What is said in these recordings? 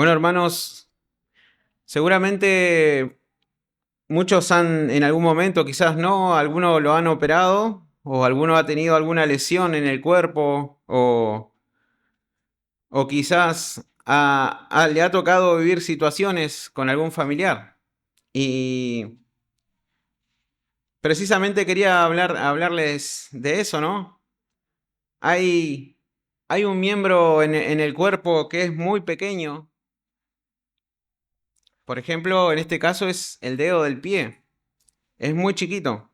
Bueno, hermanos, seguramente muchos han en algún momento, quizás no, algunos lo han operado o alguno ha tenido alguna lesión en el cuerpo o quizás le ha tocado vivir situaciones con algún familiar. Y precisamente quería hablarles de eso, ¿no? Hay, hay un miembro en el cuerpo que es muy pequeño. Por ejemplo, en este caso es el dedo del pie. Es muy chiquito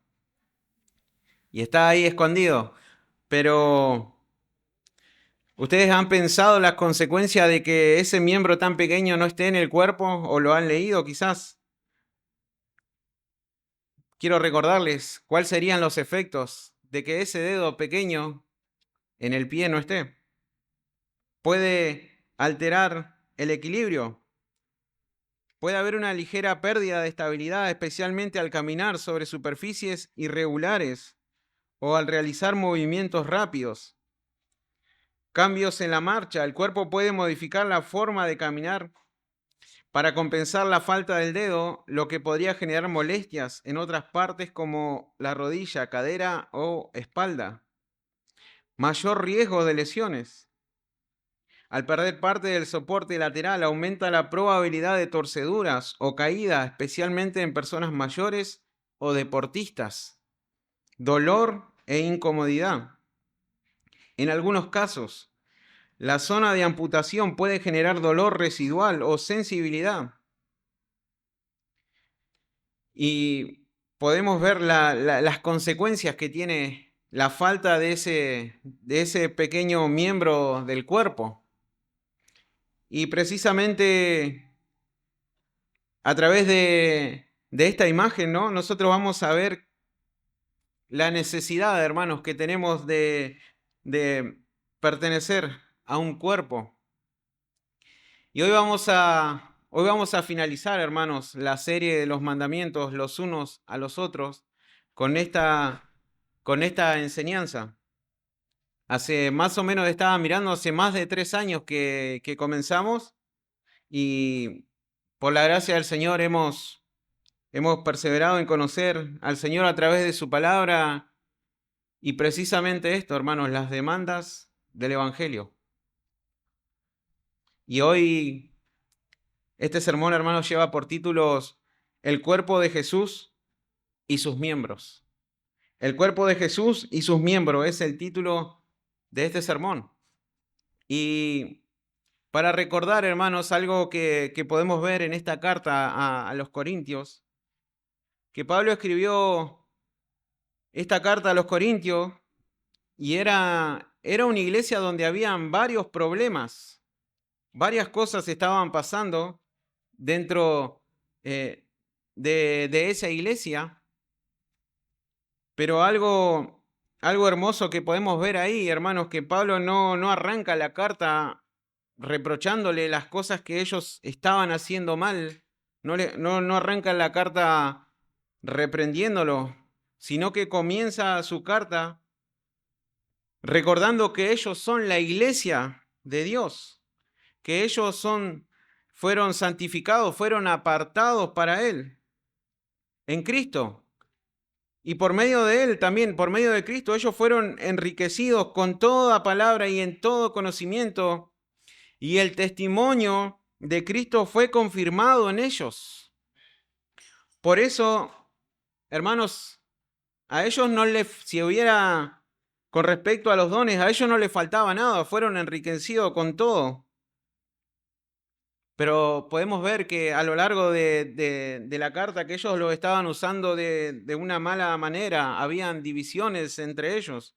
y está ahí escondido. Pero, ¿ustedes han pensado las consecuencias de que ese miembro tan pequeño no esté en el cuerpo o lo han leído quizás? Quiero recordarles cuáles serían los efectos de que ese dedo pequeño en el pie no esté. Puede alterar el equilibrio. Puede haber una ligera pérdida de estabilidad, especialmente al caminar sobre superficies irregulares o al realizar movimientos rápidos. Cambios en la marcha. El cuerpo puede modificar la forma de caminar para compensar la falta del dedo, lo que podría generar molestias en otras partes como la rodilla, cadera o espalda. Mayor riesgo de lesiones. Al perder parte del soporte lateral aumenta la probabilidad de torceduras o caídas, especialmente en personas mayores o deportistas. Dolor e incomodidad. En algunos casos, la zona de amputación puede generar dolor residual o sensibilidad. Y podemos ver las consecuencias que tiene la falta de ese pequeño miembro del cuerpo. Y precisamente a través de esta imagen, ¿no? Nosotros vamos a ver la necesidad, hermanos, que tenemos de pertenecer a un cuerpo. Y hoy vamos a finalizar, hermanos, la serie de los mandamientos los unos a los otros con con esta enseñanza. Hace más o menos, estaba mirando, hace más de 3 años que comenzamos y por la gracia del Señor hemos perseverado en conocer al Señor a través de su palabra y precisamente esto, hermanos, las demandas del Evangelio. Y hoy este sermón, hermanos, lleva por títulos El cuerpo de Jesús y sus miembros. El cuerpo de Jesús y sus miembros es el título de este sermón. Y para recordar, hermanos, algo que podemos ver en esta carta a los Corintios, que Pablo escribió esta carta a los Corintios y era una iglesia donde habían varios problemas, varias cosas estaban pasando dentro de esa iglesia, pero algo hermoso que podemos ver ahí, hermanos, que Pablo no arranca la carta reprochándole las cosas que ellos estaban haciendo mal, no arranca la carta reprendiéndolo, sino que comienza su carta recordando que ellos son la iglesia de Dios, que fueron santificados, fueron apartados para Él, en Cristo. Y por medio de Él también, por medio de Cristo, ellos fueron enriquecidos con toda palabra y en todo conocimiento. Y el testimonio de Cristo fue confirmado en ellos. Por eso, hermanos, a ellos no les, si hubiera, con respecto a los dones, a ellos no les faltaba nada, fueron enriquecidos con todo. Pero podemos ver que a lo largo de la carta que ellos lo estaban usando de una mala manera, habían divisiones entre ellos.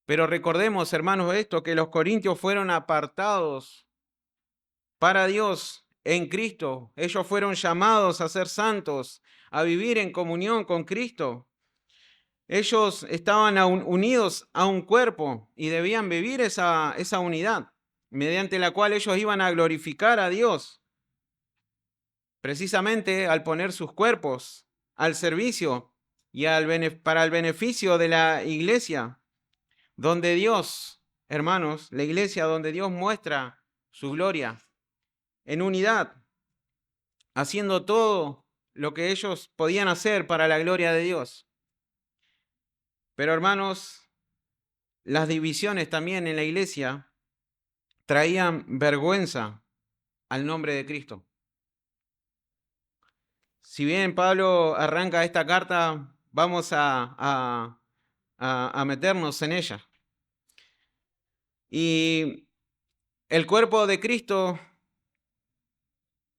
Pero recordemos, hermanos, esto, que los corintios fueron apartados para Dios en Cristo. Ellos fueron llamados a ser santos, a vivir en comunión con Cristo. Ellos estaban unidos a un cuerpo y debían vivir esa unidad, mediante la cual ellos iban a glorificar a Dios, precisamente al poner sus cuerpos al servicio y para el beneficio de la iglesia, donde Dios, hermanos, la iglesia donde Dios muestra su gloria. en unidad, haciendo todo lo que ellos podían hacer para la gloria de Dios. Pero hermanos, las divisiones también en la iglesia traían vergüenza al nombre de Cristo. Si bien Pablo arranca esta carta, vamos a meternos en ella. Y el cuerpo de Cristo,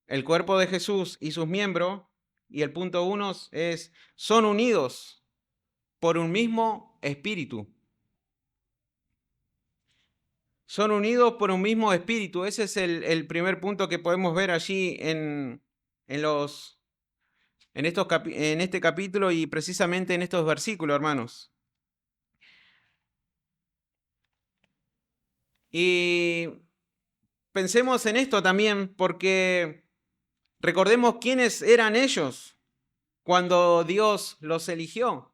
el cuerpo de Jesús y sus miembros, y el punto 1 es, son unidos por un mismo espíritu. Son unidos por un mismo espíritu. Ese es el primer punto que podemos ver allí en este capítulo y precisamente en estos versículos, hermanos. Y pensemos en esto también, porque recordemos quiénes eran ellos cuando Dios los eligió.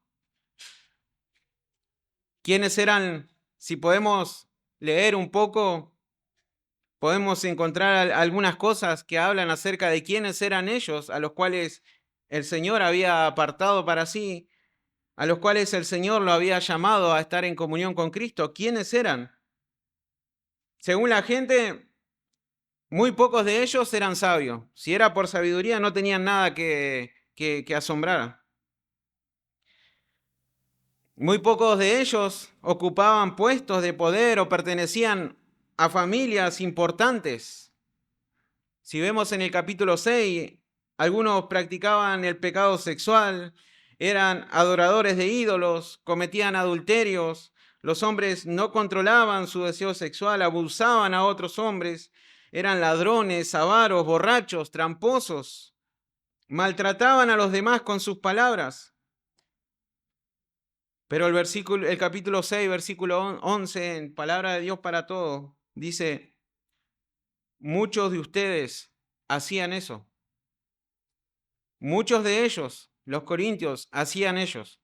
¿Quiénes eran? Si podemos leer un poco, podemos encontrar algunas cosas que hablan acerca de quiénes eran ellos, a los cuales el Señor había apartado para sí, a los cuales el Señor lo había llamado a estar en comunión con Cristo. ¿Quiénes eran? Según la gente, muy pocos de ellos eran sabios. Si era por sabiduría, no tenían nada que asombrar. Muy pocos de ellos ocupaban puestos de poder o pertenecían a familias importantes. Si vemos en el capítulo 6, algunos practicaban el pecado sexual, eran adoradores de ídolos, cometían adulterios, los hombres no controlaban su deseo sexual, abusaban a otros hombres, eran ladrones, avaros, borrachos, tramposos, maltrataban a los demás con sus palabras. Pero el capítulo 6, versículo 11, en Palabra de Dios para Todos, dice, muchos de ustedes hacían eso. Muchos de ellos, los corintios, hacían ellos.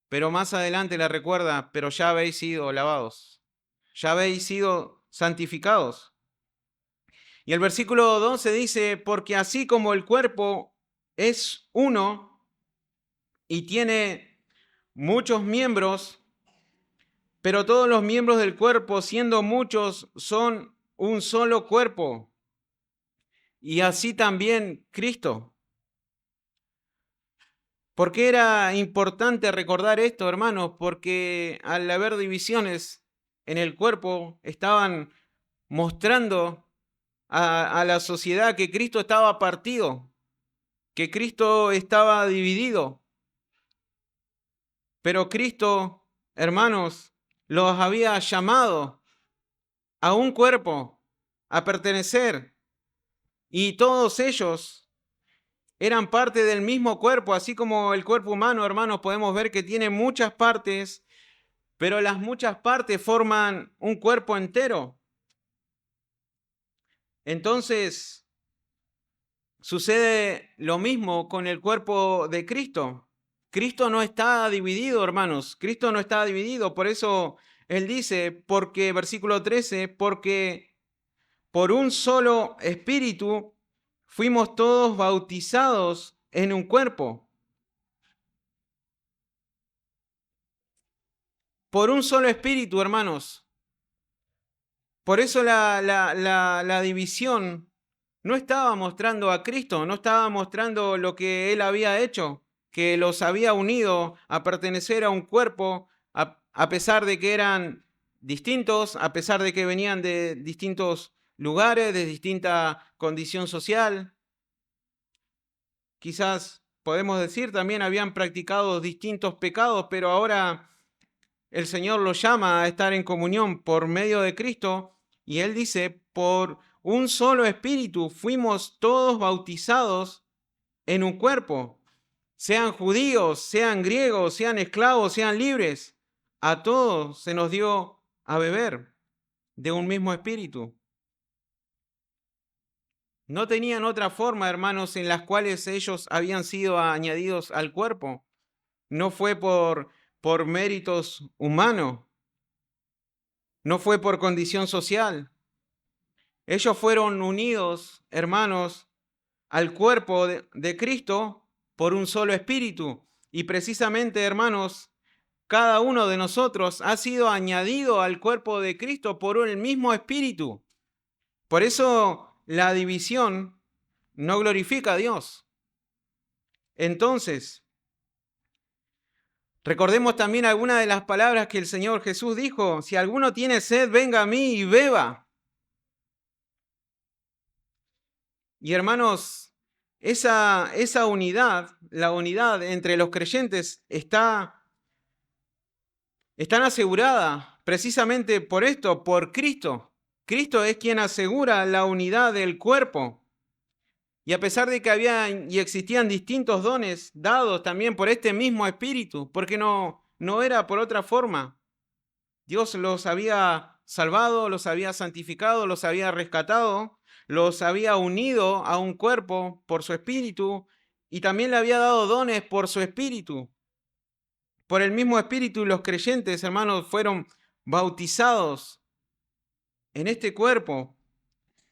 Pero más adelante le recuerda, pero ya habéis sido lavados, ya habéis sido santificados. Y el versículo 12 dice, porque así como el cuerpo es uno y tiene muchos miembros, pero todos los miembros del cuerpo, siendo muchos, son un solo cuerpo. Y así también Cristo. ¿Por qué era importante recordar esto, hermanos? Porque al haber divisiones en el cuerpo, estaban mostrando a la sociedad que Cristo estaba partido, que Cristo estaba dividido. Pero Cristo, hermanos, los había llamado a un cuerpo, a pertenecer, y todos ellos eran parte del mismo cuerpo, así como el cuerpo humano, hermanos, podemos ver que tiene muchas partes, pero las muchas partes forman un cuerpo entero. Entonces, sucede lo mismo con el cuerpo de Cristo. Cristo no está dividido, hermanos. Cristo no está dividido. Por eso Él dice, porque, versículo 13, porque por un solo espíritu fuimos todos bautizados en un cuerpo. Por un solo espíritu, hermanos. Por eso la división no estaba mostrando a Cristo, no estaba mostrando lo que Él había hecho, que los había unido a pertenecer a un cuerpo, a pesar de que eran distintos, a pesar de que venían de distintos lugares, de distinta condición social. Quizás podemos decir también habían practicado distintos pecados, pero ahora el Señor los llama a estar en comunión por medio de Cristo y Él dice, por un solo espíritu fuimos todos bautizados en un cuerpo, sean judíos, sean griegos, sean esclavos, sean libres, a todos se nos dio a beber de un mismo espíritu. No tenían otra forma, hermanos, en las cuales ellos habían sido añadidos al cuerpo. No fue por méritos humanos, no fue por condición social. Ellos fueron unidos, hermanos, al cuerpo de Cristo por un solo espíritu. Y precisamente, hermanos, cada uno de nosotros ha sido añadido al cuerpo de Cristo por el mismo espíritu. Por eso la división no glorifica a Dios. Entonces, recordemos también algunas de las palabras que el Señor Jesús dijo: si alguno tiene sed, venga a mí y beba. Y hermanos, esa unidad, la unidad entre los creyentes están asegurada precisamente por esto, por Cristo. Cristo es quien asegura la unidad del cuerpo. Y a pesar de que había y existían distintos dones dados también por este mismo Espíritu, porque no era por otra forma. Dios los había salvado, los había santificado, los había rescatado, los había unido a un cuerpo por su Espíritu y también le había dado dones por su Espíritu. Por el mismo Espíritu los creyentes, hermanos, fueron bautizados en este cuerpo.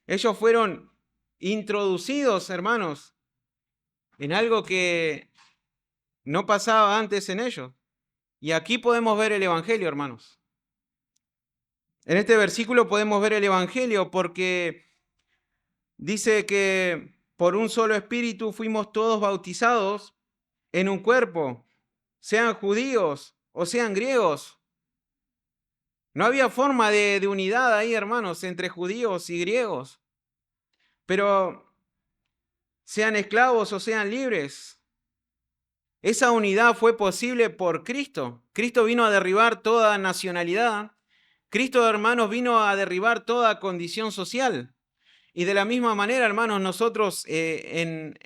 Ellos fueron introducidos, hermanos, en algo que no pasaba antes en ellos. Y aquí podemos ver el Evangelio, hermanos. En este versículo podemos ver el Evangelio porque dice que por un solo espíritu fuimos todos bautizados en un cuerpo, sean judíos o sean griegos. No había forma de unidad ahí, hermanos, entre judíos y griegos. Pero sean esclavos o sean libres, esa unidad fue posible por Cristo. Cristo vino a derribar toda nacionalidad. Cristo, hermanos, vino a derribar toda condición social. Y de la misma manera, hermanos, nosotros en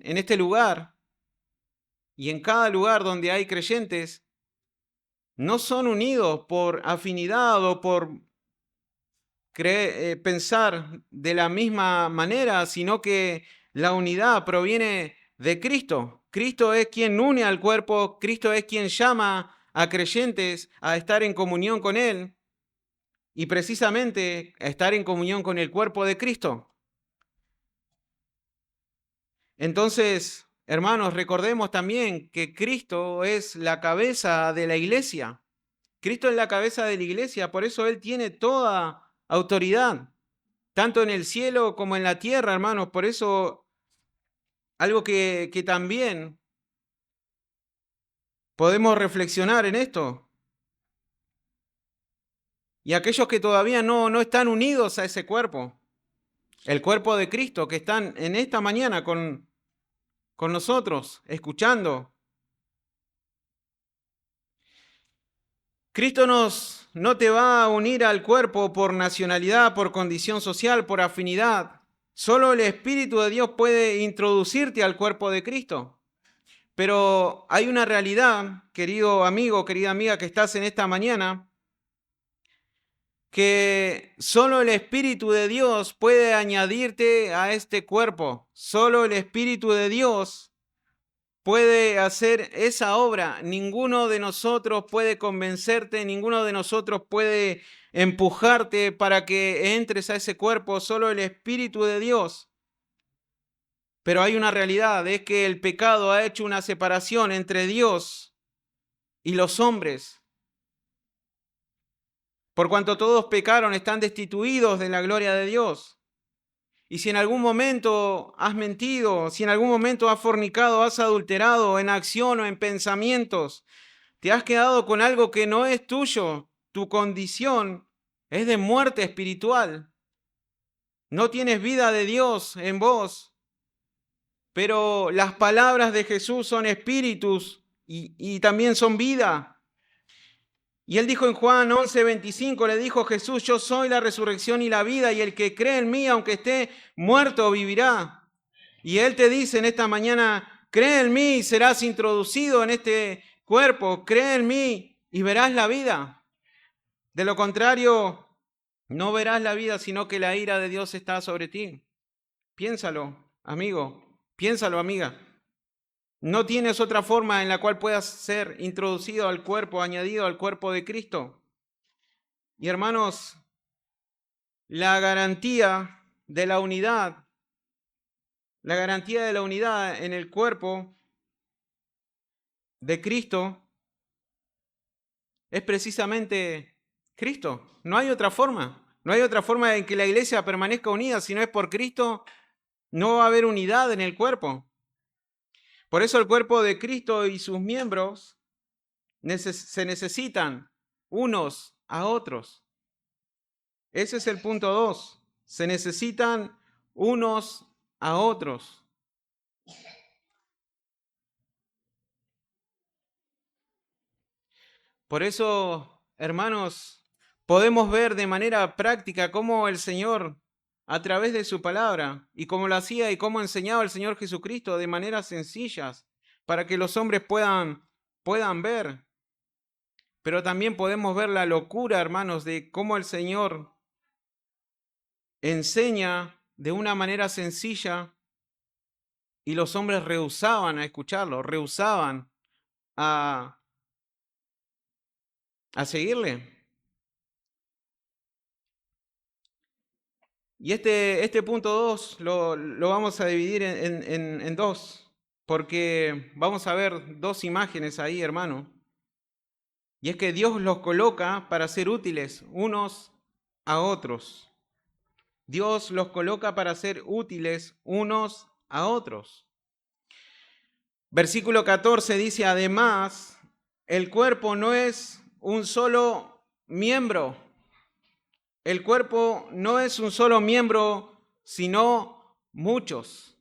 este lugar y en cada lugar donde hay creyentes, no son unidos por afinidad o por pensar de la misma manera, sino que la unidad proviene de Cristo. Cristo es quien une al cuerpo, Cristo es quien llama a creyentes a estar en comunión con Él y precisamente a estar en comunión con el cuerpo de Cristo. Entonces, hermanos, recordemos también que Cristo es la cabeza de la iglesia. Cristo es la cabeza de la iglesia, por eso Él tiene toda autoridad, tanto en el cielo como en la tierra, hermanos. Por eso, algo que también podemos reflexionar en esto. Y aquellos que todavía no están unidos a ese cuerpo, el cuerpo de Cristo, que están en esta mañana con nosotros, escuchando. Cristo no te va a unir al cuerpo por nacionalidad, por condición social, por afinidad. Solo el Espíritu de Dios puede introducirte al cuerpo de Cristo. Pero hay una realidad, querido amigo, querida amiga, que estás en esta mañana, que solo el Espíritu de Dios puede añadirte a este cuerpo. Solo el Espíritu de Dios puede hacer esa obra. Ninguno de nosotros puede convencerte, ninguno de nosotros puede empujarte para que entres a ese cuerpo, solo el Espíritu de Dios. Pero hay una realidad, es que el pecado ha hecho una separación entre Dios y los hombres. Por cuanto todos pecaron, están destituidos de la gloria de Dios. Y si en algún momento has mentido, si en algún momento has fornicado, has adulterado en acción o en pensamientos, te has quedado con algo que no es tuyo, tu condición es de muerte espiritual. No tienes vida de Dios en vos, pero las palabras de Jesús son espíritus y también son vida. Y él dijo en Juan 11:25, le dijo Jesús: yo soy la resurrección y la vida, y el que cree en mí, aunque esté muerto, vivirá. Y él te dice en esta mañana: cree en mí y serás introducido en este cuerpo, cree en mí y verás la vida. De lo contrario, no verás la vida, sino que la ira de Dios está sobre ti. Piénsalo, amigo, piénsalo, amiga. No tienes otra forma en la cual puedas ser introducido al cuerpo, añadido al cuerpo de Cristo. Y hermanos, la garantía de la unidad, la garantía de la unidad en el cuerpo de Cristo es precisamente Cristo. No hay otra forma. No hay otra forma de que la iglesia permanezca unida. Si no es por Cristo, no va a haber unidad en el cuerpo. Por eso el cuerpo de Cristo y sus miembros se necesitan unos a otros. Ese es el punto 2. Se necesitan unos a otros. Por eso, hermanos, podemos ver de manera práctica cómo el Señor, a través de su palabra, y cómo lo hacía y cómo enseñaba el Señor Jesucristo de maneras sencillas, para que los hombres puedan ver. Pero también podemos ver la locura, hermanos, de cómo el Señor enseña de una manera sencilla y los hombres rehusaban a escucharlo, rehusaban a seguirle. Y este punto 2 lo vamos a dividir en dos, porque vamos a ver dos imágenes ahí, hermano. Y es que Dios los coloca para ser útiles unos a otros. Dios los coloca para ser útiles unos a otros. Versículo 14 dice, además, el cuerpo no es un solo miembro. El cuerpo no es un solo miembro, sino muchos.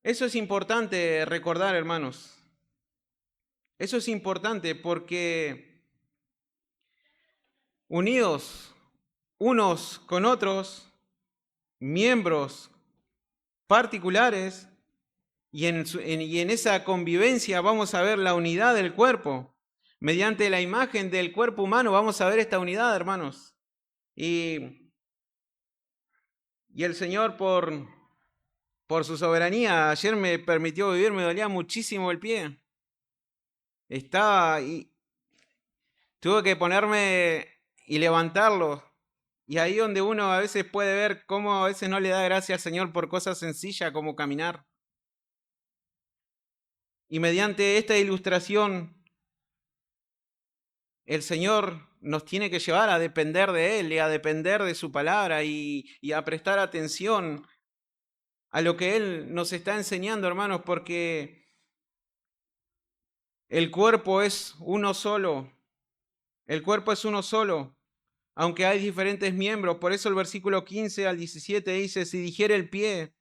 Eso es importante recordar, hermanos. Eso es importante porque unidos unos con otros, miembros particulares, y en esa convivencia vamos a ver la unidad del cuerpo. Mediante la imagen del cuerpo humano vamos a ver esta unidad, hermanos. Y el Señor por su soberanía, ayer me permitió vivir, me dolía muchísimo el pie. Estaba y tuve que ponerme y levantarlo. Y ahí donde uno a veces puede ver cómo a veces no le da gracias al Señor por cosas sencillas como caminar. Y mediante esta ilustración, el Señor nos tiene que llevar a depender de Él y a depender de su palabra y a prestar atención a lo que Él nos está enseñando, hermanos, porque el cuerpo es uno solo. El cuerpo es uno solo, aunque hay diferentes miembros. Por eso el versículo 15 al 17 dice, si dijere el pie,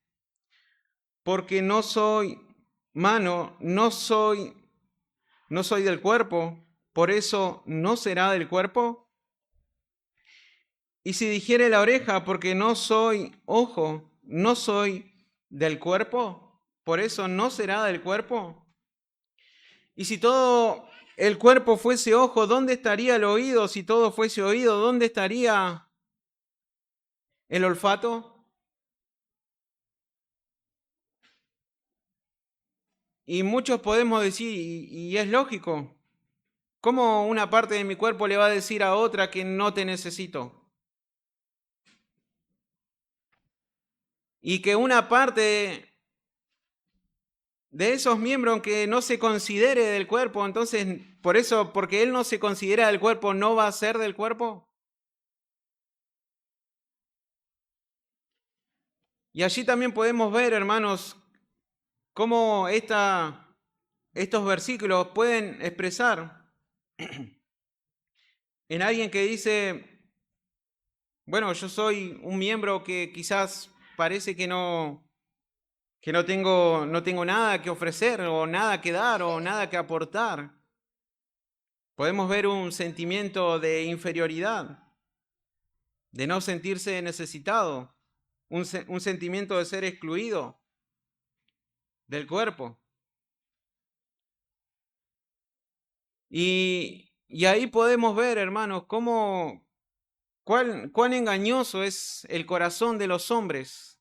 porque no soy mano, no soy del cuerpo, por eso no será del cuerpo. Y si dijere la oreja, porque no soy ojo, no soy del cuerpo, por eso no será del cuerpo. Y si todo el cuerpo fuese ojo, ¿dónde estaría el oído? Si todo fuese oído, ¿dónde estaría el olfato? Y muchos podemos decir, y es lógico, ¿cómo una parte de mi cuerpo le va a decir a otra que no te necesito? Y que una parte de esos miembros, aunque no se considere del cuerpo, entonces, por eso, porque él no se considera del cuerpo, ¿no va a ser del cuerpo? Y allí también podemos ver, hermanos, cómo estos versículos pueden expresar en alguien que dice, bueno, yo soy un miembro que quizás parece que no tengo nada que ofrecer o nada que dar o nada que aportar. Podemos ver un sentimiento de inferioridad, de no sentirse necesitado, un sentimiento de ser excluido del cuerpo. Y ahí podemos ver, hermanos, cuán engañoso es el corazón de los hombres.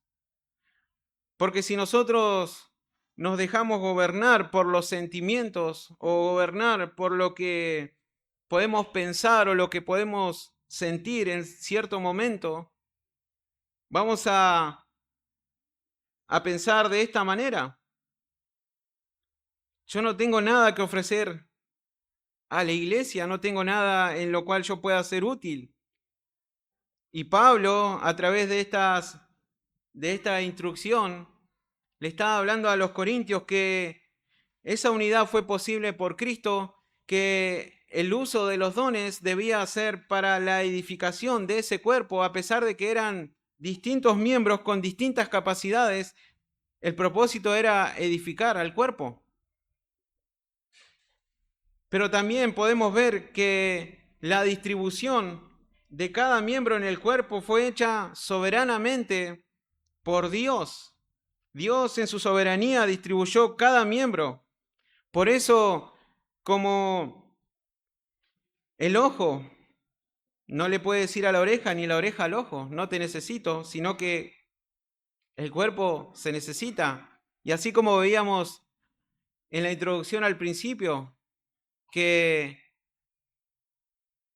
Porque si nosotros nos dejamos gobernar por los sentimientos o gobernar por lo que podemos pensar o lo que podemos sentir en cierto momento, vamos a pensar de esta manera: yo no tengo nada que ofrecer a la iglesia, no tengo nada en lo cual yo pueda ser útil. Y Pablo, a través de esta instrucción, le estaba hablando a los corintios que esa unidad fue posible por Cristo, que el uso de los dones debía ser para la edificación de ese cuerpo, a pesar de que eran distintos miembros con distintas capacidades, el propósito era edificar al cuerpo. Pero también podemos ver que la distribución de cada miembro en el cuerpo fue hecha soberanamente por Dios. Dios en su soberanía distribuyó cada miembro. Por eso, como el ojo no le puede decir a la oreja ni la oreja al ojo, no te necesito, sino que el cuerpo se necesita. Y así como veíamos en la introducción al principio, que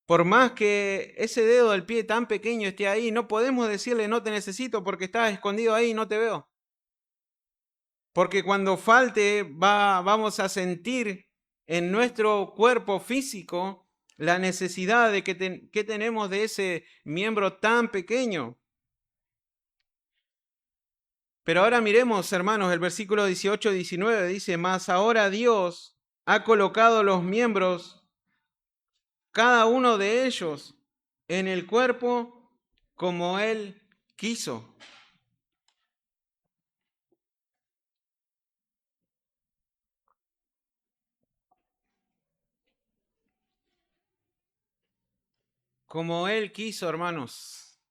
por más que ese dedo del pie tan pequeño esté ahí, no podemos decirle no te necesito porque estás escondido ahí y no te veo. Porque cuando falte vamos a sentir en nuestro cuerpo físico la necesidad de que tenemos de ese miembro tan pequeño. Pero ahora miremos, hermanos, el versículo 18-19 dice: mas ahora Dios ha colocado los miembros, cada uno de ellos, en el cuerpo como Él quiso. Como Él quiso, hermanos.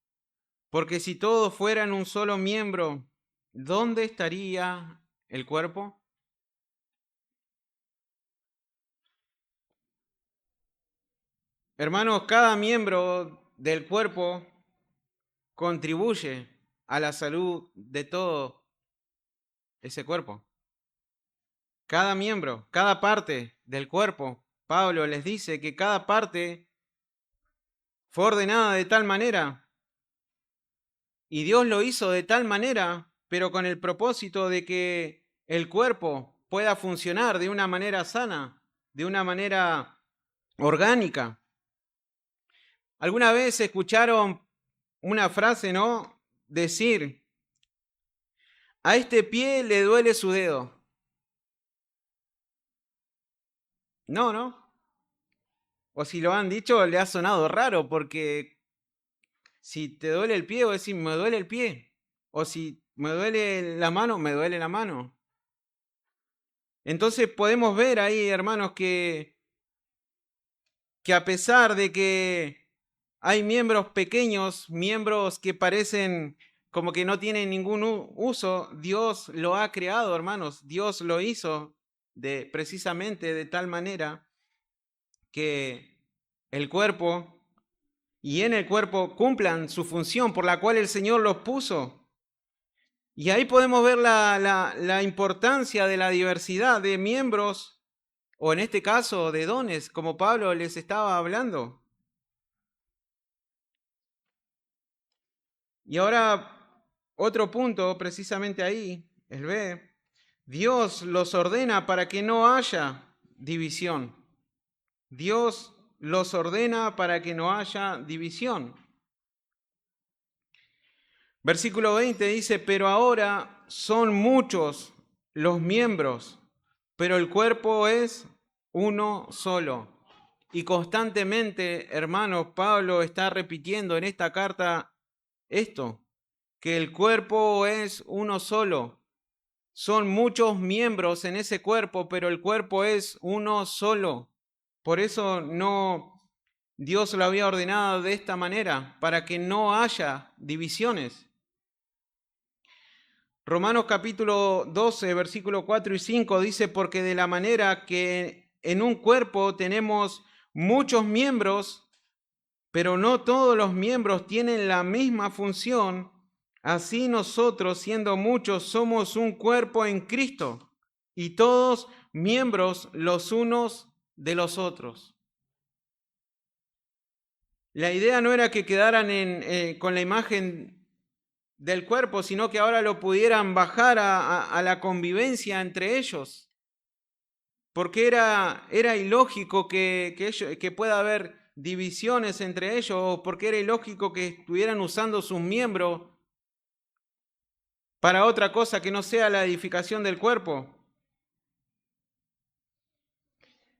Porque si todos fueran un solo miembro, ¿dónde estaría el cuerpo? Hermanos, cada miembro del cuerpo contribuye a la salud de todo ese cuerpo. Cada miembro, cada parte del cuerpo, Pablo les dice que cada parte fue ordenada de tal manera y Dios lo hizo de tal manera, pero con el propósito de que el cuerpo pueda funcionar de una manera sana, de una manera orgánica. ¿Alguna vez escucharon una frase, no? Decir: a este pie le duele su dedo. No, ¿no? O si lo han dicho, le ha sonado raro, porque si te duele el pie, o decir me duele el pie. O si me duele la mano, me duele la mano. Entonces podemos ver ahí, hermanos, que a pesar de que hay miembros pequeños, miembros que parecen como que no tienen ningún uso, Dios lo ha creado, hermanos. Dios lo hizo precisamente de tal manera que el cuerpo y en el cuerpo cumplan su función por la cual el Señor los puso. Y ahí podemos ver la importancia de la diversidad de miembros, o en este caso de dones, como Pablo les estaba hablando. Y ahora otro punto, precisamente ahí, el B. Dios los ordena para que no haya división. Dios los ordena para que no haya división. Versículo 20 dice: pero ahora son muchos los miembros, pero el cuerpo es uno solo. Y constantemente, hermanos, Pablo está repitiendo en esta carta esto, que el cuerpo es uno solo. Son muchos miembros en ese cuerpo, pero el cuerpo es uno solo. Por eso Dios lo había ordenado de esta manera, para que no haya divisiones. Romanos capítulo 12, versículo 4 y 5 dice: porque de la manera que en un cuerpo tenemos muchos miembros, pero no todos los miembros tienen la misma función, así nosotros, siendo muchos, somos un cuerpo en Cristo y todos miembros los unos de los otros. La idea no era que quedaran con la imagen del cuerpo, sino que ahora lo pudieran bajar a la convivencia entre ellos. Porque era ilógico que pueda haber divisiones entre ellos, o porque era ilógico que estuvieran usando sus miembros para otra cosa que no sea la edificación del cuerpo.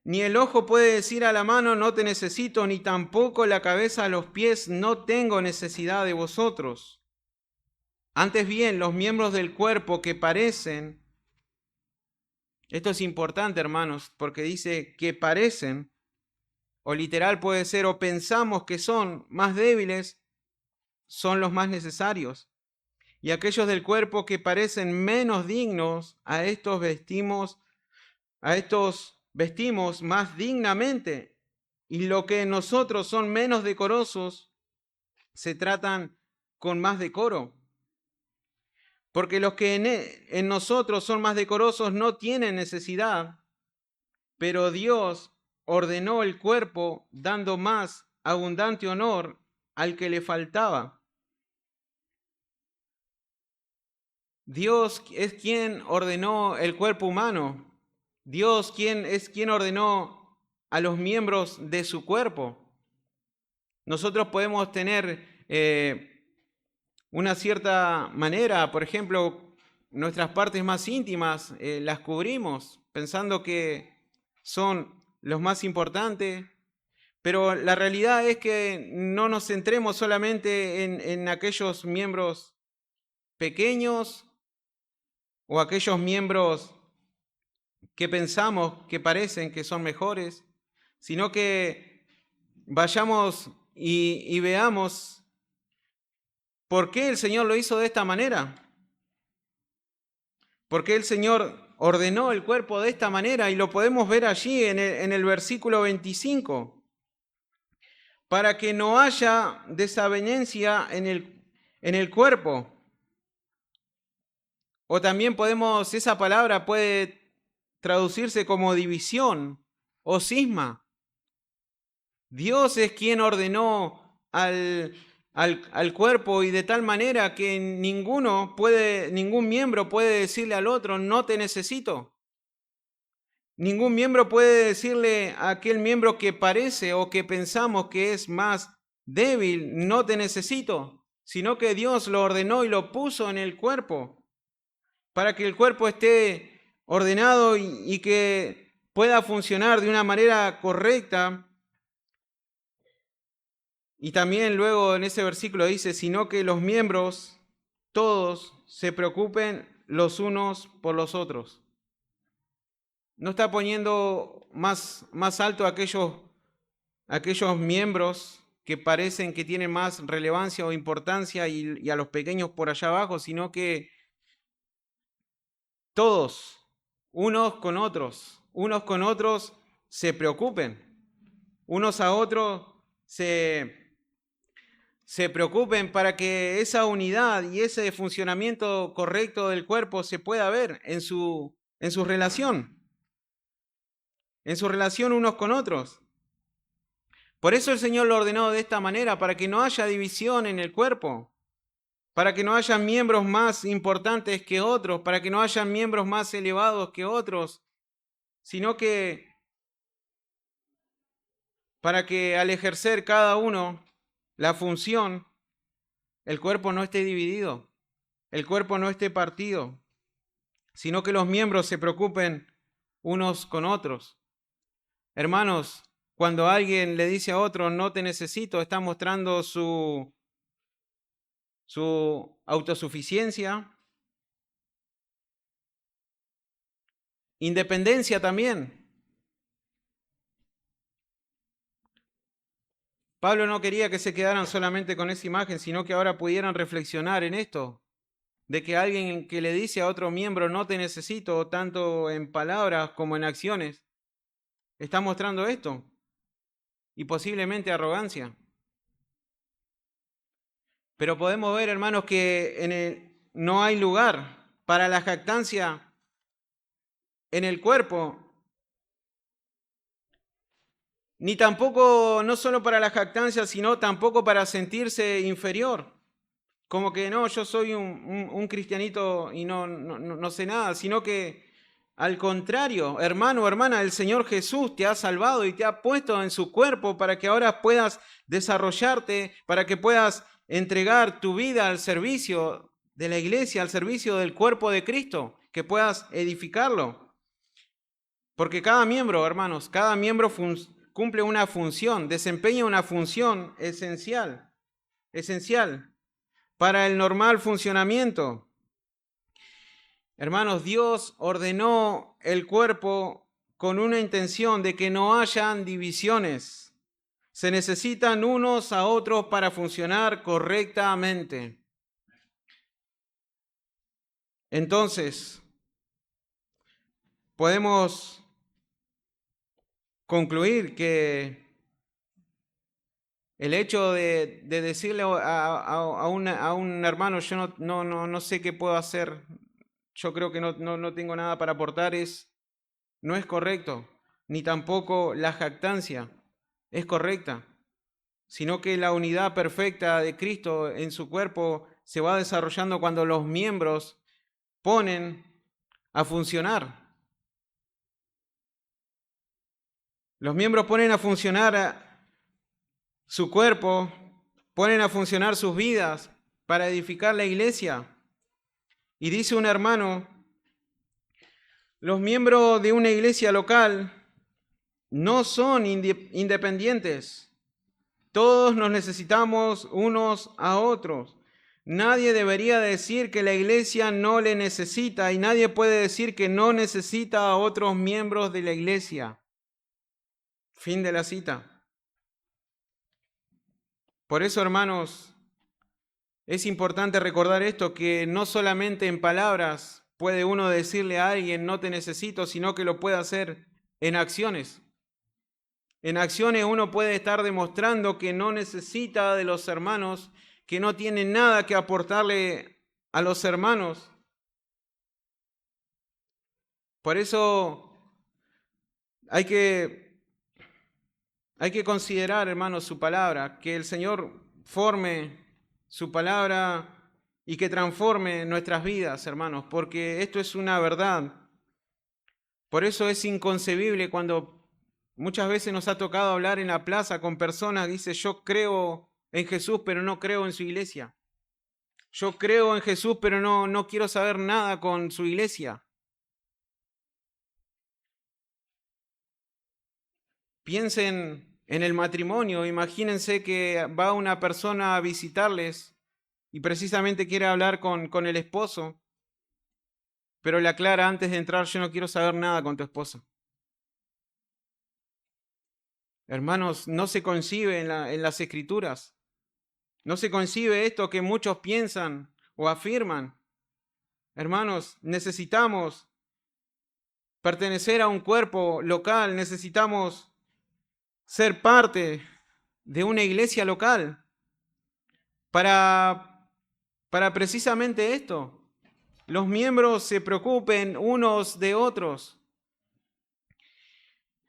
Ni el ojo puede decir a la mano, no te necesito, ni tampoco la cabeza a los pies, no tengo necesidad de vosotros. Antes bien, los miembros del cuerpo que parecen, esto es importante, hermanos, porque dice que parecen, o literal puede ser, o pensamos que son más débiles, son los más necesarios. Y aquellos del cuerpo que parecen menos dignos, a estos vestimos más dignamente. Y lo que en nosotros son menos decorosos, se tratan con más decoro. Porque los que en nosotros son más decorosos no tienen necesidad, pero Dios ordenó el cuerpo dando más abundante honor al que le faltaba. Dios es quien ordenó el cuerpo humano. Dios es quien ordenó a los miembros de su cuerpo. Nosotros podemos tener una cierta manera, por ejemplo, nuestras partes más íntimas las cubrimos pensando que son los más importantes, pero la realidad es que no nos centremos solamente en aquellos miembros pequeños o aquellos miembros que pensamos que parecen que son mejores, sino que vayamos y veamos por qué el Señor lo hizo de esta manera. ¿Por qué el Señor ordenó el cuerpo de esta manera? Y lo podemos ver allí en el versículo 25. Para que no haya desavenencia en el cuerpo. O también esa palabra puede traducirse como división o cisma. Dios es quien ordenó al cuerpo y de tal manera que ningún miembro puede decirle al otro, no te necesito. Ningún miembro puede decirle a aquel miembro que parece o que pensamos que es más débil, no te necesito, sino que Dios lo ordenó y lo puso en el cuerpo para que el cuerpo esté ordenado y que pueda funcionar de una manera correcta. Y también luego en ese versículo dice, sino que los miembros todos se preocupen los unos por los otros. No está poniendo más alto aquellos miembros que parecen que tienen más relevancia o importancia y a los pequeños por allá abajo, sino que todos, unos con otros se preocupen, unos a otros se preocupen para que esa unidad y ese funcionamiento correcto del cuerpo se pueda ver en su relación unos con otros. Por eso el Señor lo ordenó de esta manera, para que no haya división en el cuerpo, para que no haya miembros más importantes que otros, para que no haya miembros más elevados que otros, sino que para que al ejercer cada uno la función, el cuerpo no esté dividido, el cuerpo no esté partido, sino que los miembros se preocupen unos con otros. Hermanos, cuando alguien le dice a otro, no te necesito, está mostrando su autosuficiencia, independencia también. Pablo no quería que se quedaran solamente con esa imagen, sino que ahora pudieran reflexionar en esto, de que alguien que le dice a otro miembro, no te necesito, tanto en palabras como en acciones, está mostrando esto, y posiblemente arrogancia. Pero podemos ver, hermanos, que no hay lugar para la jactancia en el cuerpo. ni tampoco, no solo para la jactancia, sino tampoco para sentirse inferior. Como que no, yo soy un cristianito y no sé nada, sino que al contrario, hermano o hermana, el Señor Jesús te ha salvado y te ha puesto en su cuerpo para que ahora puedas desarrollarte, para que puedas entregar tu vida al servicio de la iglesia, al servicio del cuerpo de Cristo, que puedas edificarlo. Porque cada miembro, hermanos, cada miembro cumple una función, desempeña una función esencial para el normal funcionamiento. Hermanos, Dios ordenó el cuerpo con una intención de que no hayan divisiones. Se necesitan unos a otros para funcionar correctamente. Entonces, podemos concluir que el hecho de decirle a un hermano, yo no sé qué puedo hacer, yo creo que no tengo nada para aportar, no es correcto, ni tampoco la jactancia es correcta, sino que la unidad perfecta de Cristo en su cuerpo se va desarrollando cuando los miembros ponen a funcionar. Los miembros ponen a funcionar su cuerpo, ponen a funcionar sus vidas para edificar la iglesia. Y dice un hermano, los miembros de una iglesia local no son independientes. Todos nos necesitamos unos a otros. Nadie debería decir que la iglesia no le necesita y nadie puede decir que no necesita a otros miembros de la iglesia. Fin de la cita. Por eso, hermanos, es importante recordar esto, que no solamente en palabras puede uno decirle a alguien no te necesito, sino que lo puede hacer en acciones. En acciones uno puede estar demostrando que no necesita de los hermanos, que no tiene nada que aportarle a los hermanos. Por eso hay que considerar, hermanos, su palabra, que el Señor forme su palabra y que transforme nuestras vidas, hermanos, porque esto es una verdad. Por eso es inconcebible cuando muchas veces nos ha tocado hablar en la plaza con personas que dicen, yo creo en Jesús, pero no creo en su iglesia. Yo creo en Jesús, pero no quiero saber nada con su iglesia. Piensen en el matrimonio, imagínense que va una persona a visitarles y precisamente quiere hablar con el esposo, pero le aclara antes de entrar, yo no quiero saber nada con tu esposa. Hermanos, no se concibe en las Escrituras. No se concibe esto que muchos piensan o afirman. Hermanos, necesitamos pertenecer a un cuerpo local, necesitamos ser parte de una iglesia local para precisamente esto. Los miembros se preocupen unos de otros.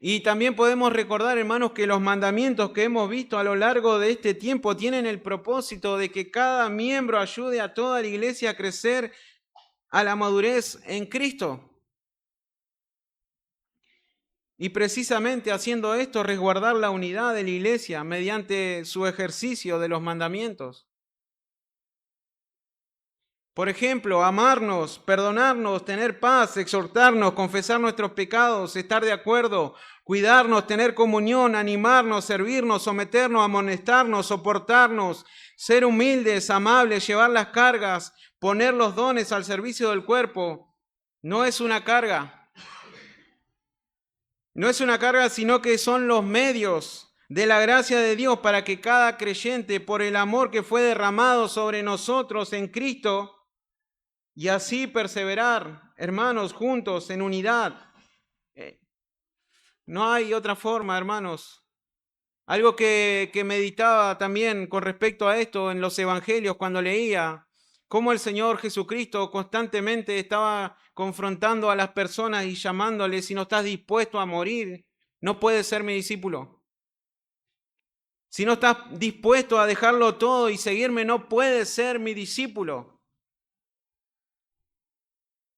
Y también podemos recordar, hermanos, que los mandamientos que hemos visto a lo largo de este tiempo tienen el propósito de que cada miembro ayude a toda la iglesia a crecer a la madurez en Cristo. Y precisamente haciendo esto, resguardar la unidad de la iglesia mediante su ejercicio de los mandamientos. Por ejemplo, amarnos, perdonarnos, tener paz, exhortarnos, confesar nuestros pecados, estar de acuerdo, cuidarnos, tener comunión, animarnos, servirnos, someternos, amonestarnos, soportarnos, ser humildes, amables, llevar las cargas, poner los dones al servicio del cuerpo. No es una carga. No es una carga, sino que son los medios de la gracia de Dios para que cada creyente, por el amor que fue derramado sobre nosotros en Cristo, y así perseverar, hermanos, juntos en unidad. No hay otra forma, hermanos. Algo que meditaba también con respecto a esto en los evangelios cuando leía cómo el Señor Jesucristo constantemente estaba confrontando a las personas y llamándoles, si no estás dispuesto a morir, no puedes ser mi discípulo. Si no estás dispuesto a dejarlo todo y seguirme, no puedes ser mi discípulo.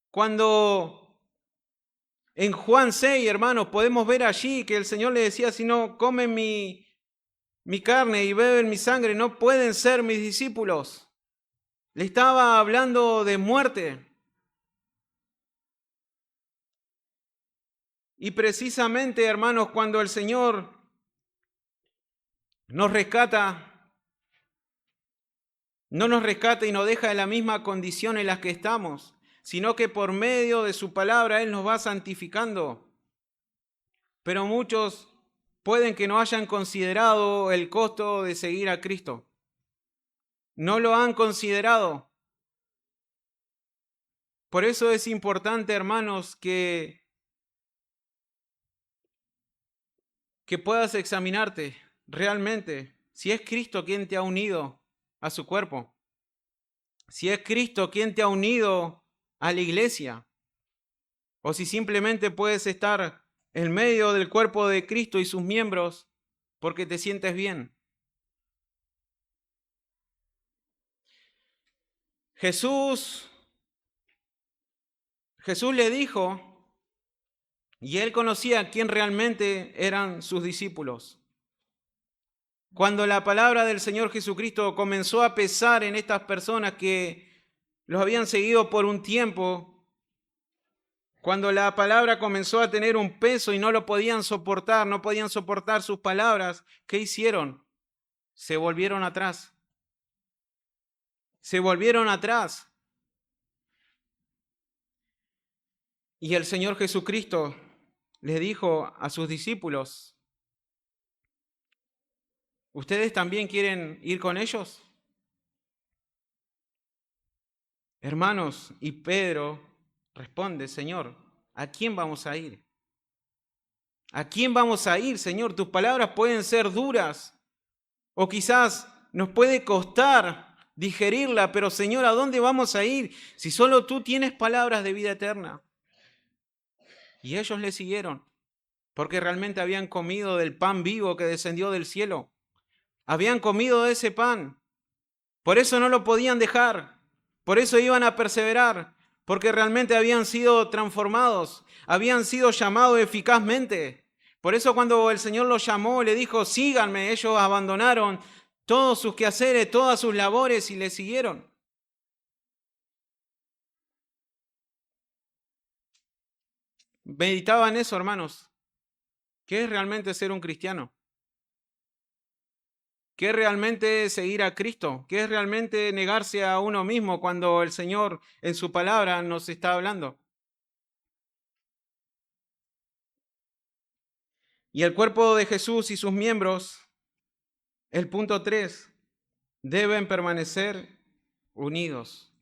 Cuando en Juan 6, hermanos, podemos ver allí que el Señor le decía, si no comen mi carne y beben mi sangre, no pueden ser mis discípulos. Le estaba hablando de muerte. Y precisamente, hermanos, cuando el Señor nos rescata, no nos rescata y nos deja en la misma condición en la que estamos, sino que por medio de su palabra Él nos va santificando. Pero muchos pueden que no hayan considerado el costo de seguir a Cristo. No lo han considerado. Por eso es importante, hermanos, que puedas examinarte realmente si es Cristo quien te ha unido a su cuerpo, si es Cristo quien te ha unido a la iglesia, o si simplemente puedes estar en medio del cuerpo de Cristo y sus miembros porque te sientes bien. Jesús le dijo, y él conocía quién realmente eran sus discípulos. Cuando la palabra del Señor Jesucristo comenzó a pesar en estas personas que los habían seguido por un tiempo, cuando la palabra comenzó a tener un peso y no lo podían soportar, no podían soportar sus palabras, ¿qué hicieron? Se volvieron atrás. Se volvieron atrás. Y el Señor Jesucristo les dijo a sus discípulos, ¿ustedes también quieren ir con ellos? Hermanos, y Pedro responde, Señor, ¿a quién vamos a ir? ¿A quién vamos a ir, Señor? Tus palabras pueden ser duras o quizás nos puede costar digerirla, pero Señor, ¿a dónde vamos a ir si solo tú tienes palabras de vida eterna? Y ellos le siguieron, porque realmente habían comido del pan vivo que descendió del cielo. Habían comido de ese pan. Por eso no lo podían dejar. Por eso iban a perseverar, porque realmente habían sido transformados, habían sido llamados eficazmente. Por eso cuando el Señor los llamó, le dijo, síganme, ellos abandonaron todos sus quehaceres, todas sus labores y le siguieron. Meditaba en eso, hermanos. ¿Qué es realmente ser un cristiano? ¿Qué es realmente seguir a Cristo? ¿Qué es realmente negarse a uno mismo cuando el Señor en su palabra nos está hablando? Y el cuerpo de Jesús y sus miembros, el punto 3, deben permanecer unidos.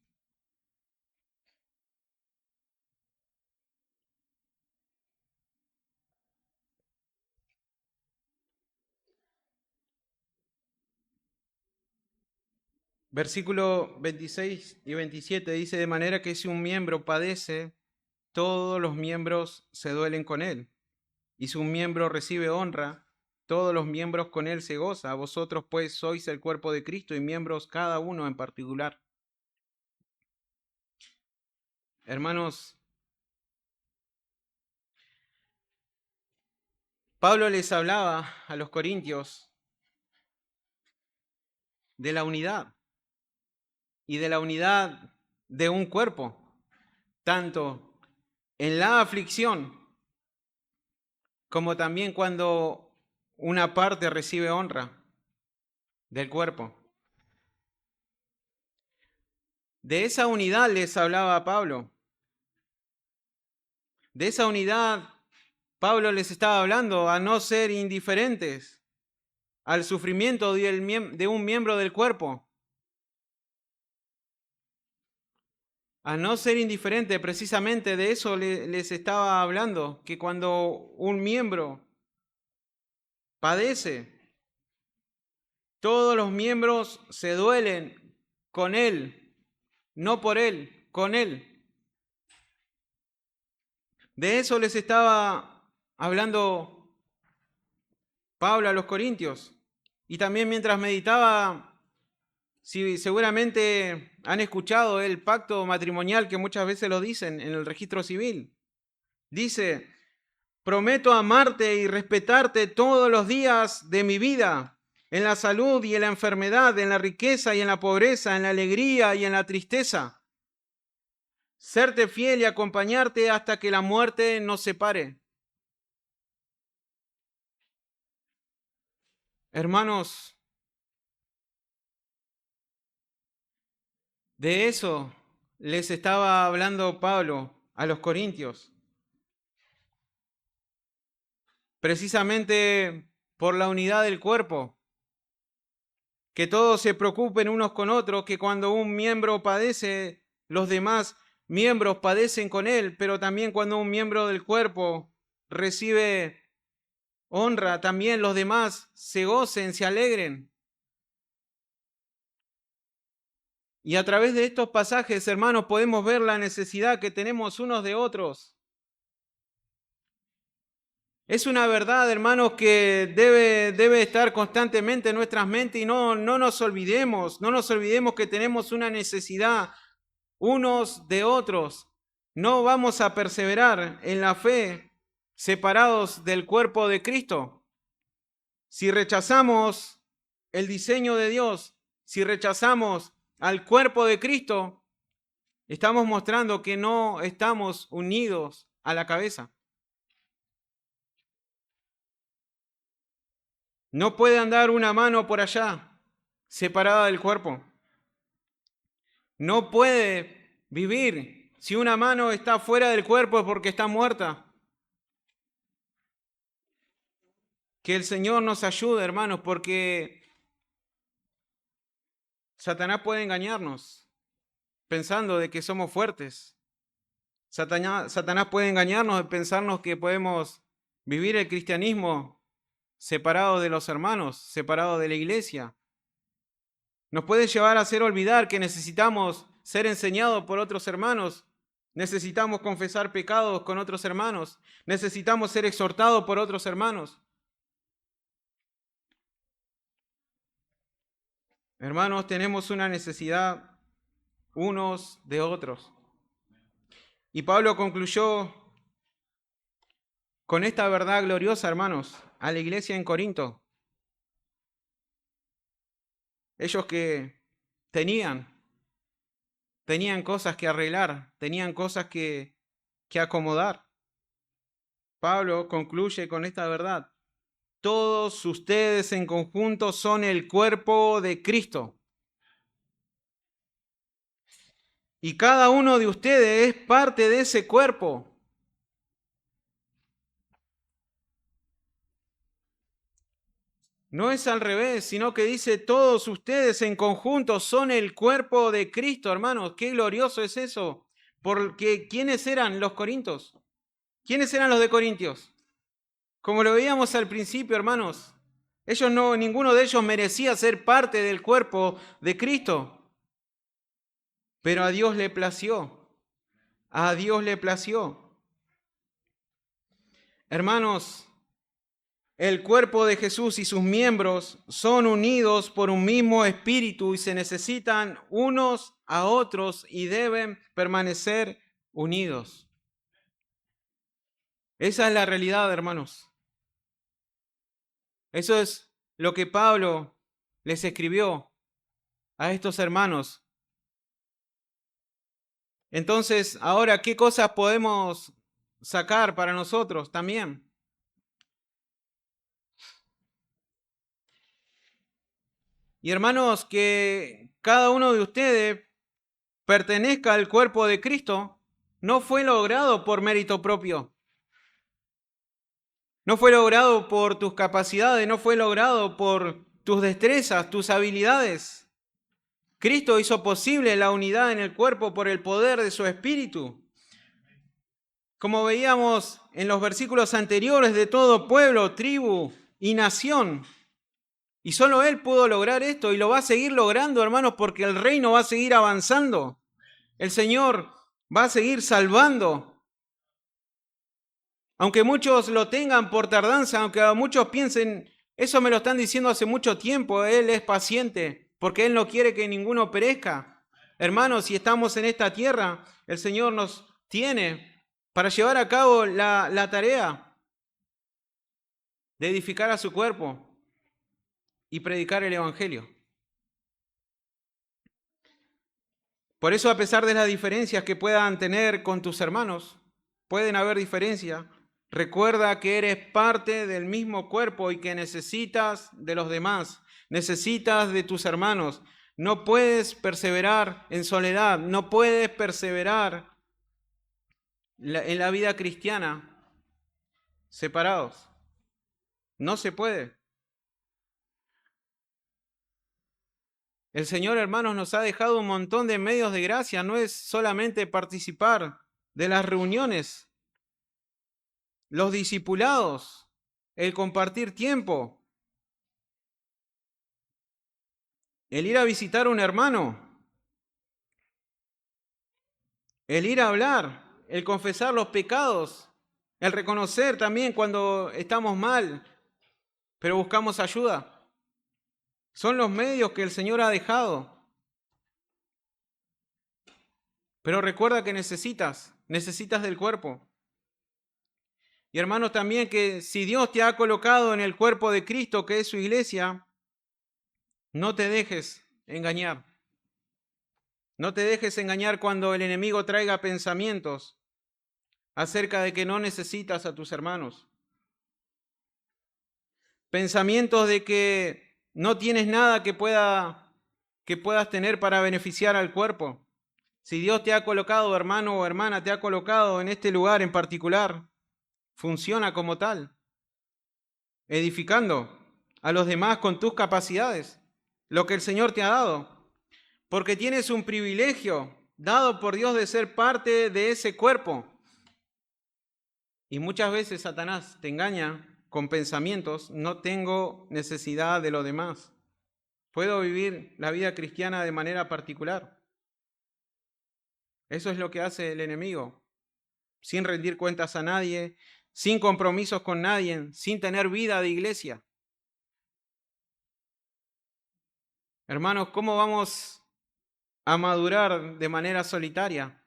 Versículo 26 y 27 dice, de manera que si un miembro padece, todos los miembros se duelen con él. Y si un miembro recibe honra, todos los miembros con él se goza. Vosotros pues sois el cuerpo de Cristo y miembros cada uno en particular. Hermanos, Pablo les hablaba a los corintios de la unidad y de la unidad de un cuerpo, tanto en la aflicción como también cuando una parte recibe honra del cuerpo. De esa unidad les hablaba Pablo. De esa unidad Pablo les estaba hablando, a no ser indiferentes al sufrimiento de un miembro del cuerpo. A no ser indiferente, precisamente de eso les estaba hablando, que cuando un miembro padece, todos los miembros se duelen con él, no por él, con él. De eso les estaba hablando Pablo a los corintios. Y también mientras meditaba, si seguramente han escuchado el pacto matrimonial que muchas veces lo dicen en el registro civil. Dice: prometo amarte y respetarte todos los días de mi vida, en la salud y en la enfermedad, en la riqueza y en la pobreza, en la alegría y en la tristeza. Serte fiel y acompañarte hasta que la muerte nos separe. Hermanos, de eso les estaba hablando Pablo a los corintios. Precisamente por la unidad del cuerpo. Que todos se preocupen unos con otros, que cuando un miembro padece, los demás miembros padecen con él, pero también cuando un miembro del cuerpo recibe honra, también los demás se gocen, se alegren. Y a través de estos pasajes, hermanos, podemos ver la necesidad que tenemos unos de otros. Es una verdad, hermanos, que debe estar constantemente en nuestras mentes y no nos olvidemos que tenemos una necesidad unos de otros. No vamos a perseverar en la fe separados del cuerpo de Cristo. Si rechazamos el diseño de Dios, si rechazamos al cuerpo de Cristo, estamos mostrando que no estamos unidos a la cabeza. No puede andar una mano por allá, separada del cuerpo. No puede vivir. Si una mano está fuera del cuerpo es porque está muerta. Que el Señor nos ayude, hermanos, porque Satanás puede engañarnos pensando de que somos fuertes. Satanás puede engañarnos de pensarnos que podemos vivir el cristianismo separado de los hermanos, separado de la iglesia. Nos puede llevar a hacer olvidar que necesitamos ser enseñados por otros hermanos, necesitamos confesar pecados con otros hermanos, necesitamos ser exhortados por otros hermanos. Hermanos, tenemos una necesidad unos de otros. Y Pablo concluyó con esta verdad gloriosa, hermanos, a la iglesia en Corinto. Ellos que tenían cosas que arreglar, tenían cosas que acomodar. Pablo concluye con esta verdad: todos ustedes en conjunto son el cuerpo de Cristo. Y cada uno de ustedes es parte de ese cuerpo. No es al revés, sino que dice: todos ustedes en conjunto son el cuerpo de Cristo, hermanos. Qué glorioso es eso. Porque ¿quiénes eran los corintios? ¿Quiénes eran los de Corintios? Como lo veíamos al principio, hermanos, ninguno de ellos merecía ser parte del cuerpo de Cristo. Pero a Dios le plació. A Dios le plació. Hermanos, el cuerpo de Jesús y sus miembros son unidos por un mismo espíritu y se necesitan unos a otros y deben permanecer unidos. Esa es la realidad, hermanos. Eso es lo que Pablo les escribió a estos hermanos. Entonces, ahora, ¿qué cosas podemos sacar para nosotros también? Y hermanos, que cada uno de ustedes pertenezca al cuerpo de Cristo no fue logrado por mérito propio. No fue logrado por tus capacidades, no fue logrado por tus destrezas, tus habilidades. Cristo hizo posible la unidad en el cuerpo por el poder de su Espíritu. Como veíamos en los versículos anteriores, de todo pueblo, tribu y nación. Y solo Él pudo lograr esto y lo va a seguir logrando, hermanos, porque el reino va a seguir avanzando. El Señor va a seguir salvando. Aunque muchos lo tengan por tardanza, aunque muchos piensen Eso me lo están diciendo hace mucho tiempo. Él es paciente porque Él no quiere que ninguno perezca. Hermanos, si estamos en esta tierra, el Señor nos tiene para llevar a cabo la tarea de edificar a su cuerpo y predicar el Evangelio. Por eso, a pesar de las diferencias que puedan tener con tus hermanos, pueden haber diferencias, recuerda que eres parte del mismo cuerpo y que necesitas de los demás, necesitas de tus hermanos. No puedes perseverar en soledad, no puedes perseverar en la vida cristiana separados. No se puede. El Señor, hermanos, nos ha dejado un montón de medios de gracia. No es solamente participar de las reuniones, los discipulados, el compartir tiempo, el ir a visitar a un hermano, el ir a hablar, el confesar los pecados, el reconocer también cuando estamos mal, pero buscamos ayuda. Son los medios que el Señor ha dejado. Pero recuerda que necesitas del cuerpo. Y hermanos, también que si Dios te ha colocado en el cuerpo de Cristo, que es su iglesia, no te dejes engañar. No te dejes engañar cuando el enemigo traiga pensamientos acerca de que no necesitas a tus hermanos. Pensamientos de que no tienes nada que puedas tener para beneficiar al cuerpo. Si Dios te ha colocado, hermano o hermana, te ha colocado en este lugar en particular, funciona como tal, edificando a los demás con tus capacidades, lo que el Señor te ha dado, porque tienes un privilegio dado por Dios de ser parte de ese cuerpo. Y muchas veces Satanás te engaña con pensamientos: no tengo necesidad de lo demás, puedo vivir la vida cristiana de manera particular. Eso es lo que hace el enemigo, sin rendir cuentas a nadie, sin compromisos con nadie, sin tener vida de iglesia. Hermanos, ¿cómo vamos a madurar de manera solitaria?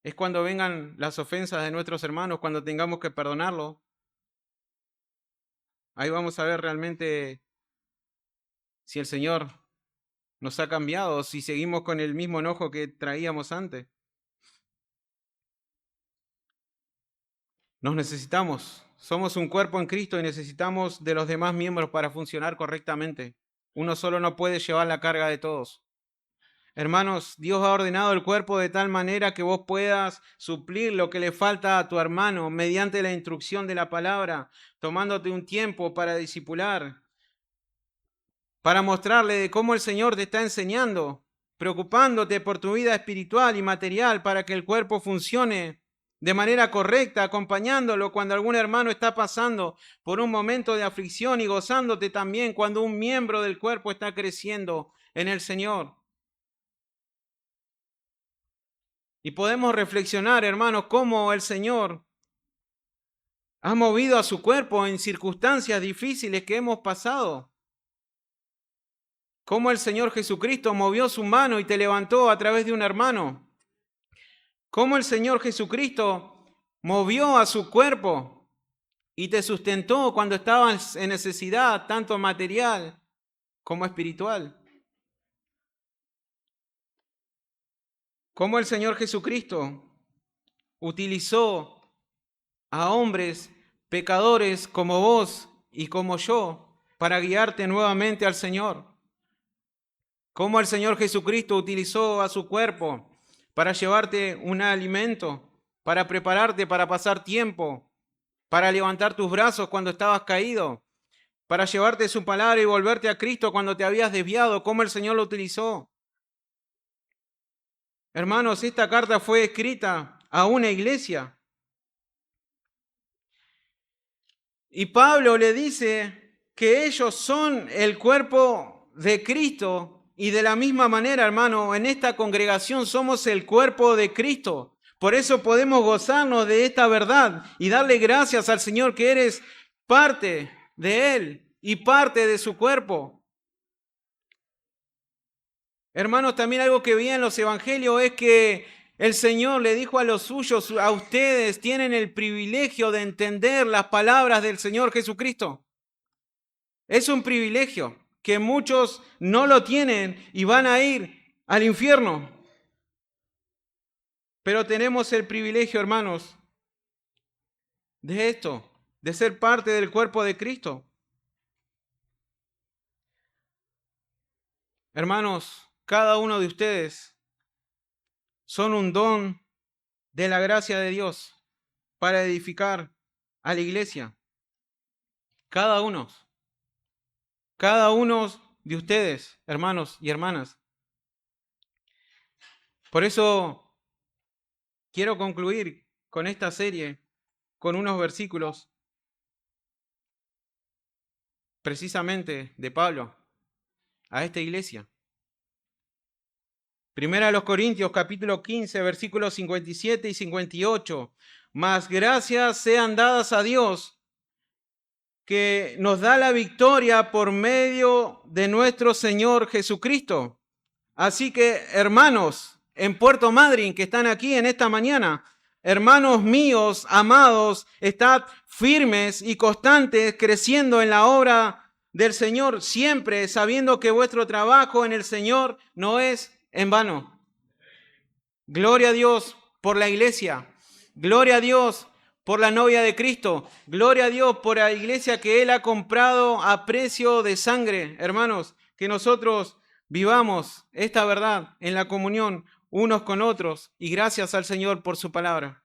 Es cuando vengan las ofensas de nuestros hermanos, cuando tengamos que perdonarlo. Ahí vamos a ver realmente si el Señor nos ha cambiado o si seguimos con el mismo enojo que traíamos antes. Nos necesitamos. Somos un cuerpo en Cristo y necesitamos de los demás miembros para funcionar correctamente. Uno solo no puede llevar la carga de todos. Hermanos, Dios ha ordenado el cuerpo de tal manera que vos puedas suplir lo que le falta a tu hermano mediante la instrucción de la palabra, tomándote un tiempo para discipular, para mostrarle de cómo el Señor te está enseñando, preocupándote por tu vida espiritual y material para que el cuerpo funcione de manera correcta, acompañándolo cuando algún hermano está pasando por un momento de aflicción y gozándote también cuando un miembro del cuerpo está creciendo en el Señor. Y podemos reflexionar, hermanos, cómo el Señor ha movido a su cuerpo en circunstancias difíciles que hemos pasado. Cómo el Señor Jesucristo movió su mano y te levantó a través de un hermano. Cómo el Señor Jesucristo movió a su cuerpo y te sustentó cuando estabas en necesidad, tanto material como espiritual. Cómo el Señor Jesucristo utilizó a hombres pecadores como vos y como yo para guiarte nuevamente al Señor. Cómo el Señor Jesucristo utilizó a su cuerpo para llevarte un alimento, para prepararte para pasar tiempo, para levantar tus brazos cuando estabas caído, para llevarte su palabra y volverte a Cristo cuando te habías desviado. Cómo el Señor lo utilizó. Hermanos, esta carta fue escrita a una iglesia. Y Pablo le dice que ellos son el cuerpo de Cristo. Y de la misma manera, hermano, en esta congregación somos el cuerpo de Cristo. Por eso podemos gozarnos de esta verdad y darle gracias al Señor que eres parte de Él y parte de su cuerpo. Hermanos, también algo que vi en los evangelios es que el Señor le dijo a los suyos, a ustedes tienen el privilegio de entender las palabras del Señor Jesucristo. Es un privilegio que muchos no lo tienen y van a ir al infierno. Pero tenemos el privilegio, hermanos, de esto, de ser parte del cuerpo de Cristo. Hermanos, cada uno de ustedes son un don de la gracia de Dios para edificar a la iglesia. Cada uno de ustedes, hermanos y hermanas. Por eso quiero concluir con esta serie, con unos versículos precisamente de Pablo a esta iglesia. Primera a los Corintios, capítulo 15, versículos 57 y 58. Mas gracias sean dadas a Dios, que nos da la victoria por medio de nuestro Señor Jesucristo. Así que, hermanos, en Puerto Madryn, que están aquí en esta mañana, hermanos míos, amados, estad firmes y constantes, creciendo en la obra del Señor, siempre sabiendo que vuestro trabajo en el Señor no es en vano. Gloria a Dios por la iglesia. Gloria a Dios por la novia de Cristo. Gloria a Dios por la iglesia que Él ha comprado a precio de sangre. Hermanos, que nosotros vivamos esta verdad en la comunión unos con otros y gracias al Señor por su palabra.